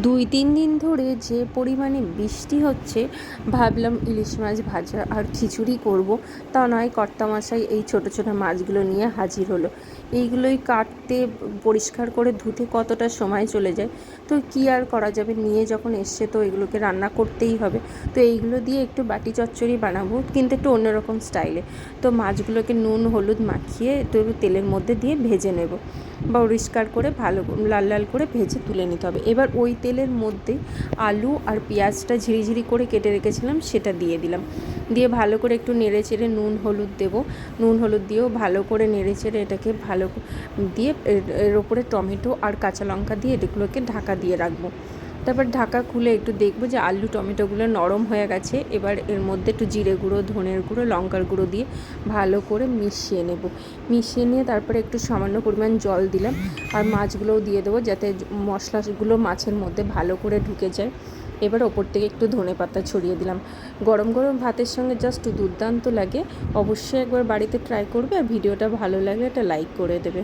2-3 দিন ধরে যে পরিমাণে বৃষ্টি হচ্ছে, ভাবলাম ইলিশ মাছ ভাজা আর খিচুড়ি করব। তা নয়, কর্তামশাই এই ছোট ছোট মাছগুলো নিয়ে হাজির হলো। এইগুলোই কাটতে, পরিষ্কার করে ধুতে কতটা সময় চলে যায়। তো কী আর করা যাবে, নিয়ে যখন এসছে তো এগুলোকে রান্না করতেই হবে। তো এইগুলো দিয়ে একটু বাটি চচ্চড়ি বানাবো, কিন্তু একটু অন্যরকম স্টাইলে। তো মাছগুলোকে নুন হলুদ মাখিয়ে একটু তেলের মধ্যে দিয়ে ভেজে নেব, বা পরিষ্কার করে ভালো লাল লাল করে ভেজে তুলে নিতে হবে। এবার ওই তেলের মধ্যে আলু আর পেঁয়াজটা ঝিরিঝিরি করে কেটে রেখেছিলাম, সেটা দিয়ে দিলাম। দিয়ে ভালো করে একটু নেড়ে চেড়ে নুন হলুদ দেবো। নুন হলুদ দিয়েও ভালো করে নেড়ে চেড়ে এটাকে ভালো দিয়ে এর ওপরে টমেটো আর কাঁচা লঙ্কা দিয়ে এগুলোকে ঢাকা দিয়ে রাখবো। তারপর ঢাকা খুলে একটু দেখবো যে আলু টমেটোগুলো নরম হয়ে গেছে। এবার এর মধ্যে একটু জিরে গুঁড়ো, ধনের গুঁড়ো, লঙ্কার গুঁড়ো দিয়ে ভালো করে মিশিয়ে নেব। মিশিয়ে নিয়ে তারপরে একটু সামান্য পরিমাণ জল দিলাম, আর মাছগুলোও দিয়ে দেবো যাতে মশলাগুলো মাছের মধ্যে ভালো করে ঢুকে যায়। এবার ওপর থেকে একটু ধনেপাতা ছড়িয়ে দিলাম। গরম গরম ভাতের সঙ্গে জাস্ট দুর্দান্ত লাগে। অবশ্যই একবার বাড়িতে ট্রাই করবে, আর ভিডিওটা ভালো লাগলে একটা লাইক করে দেবে।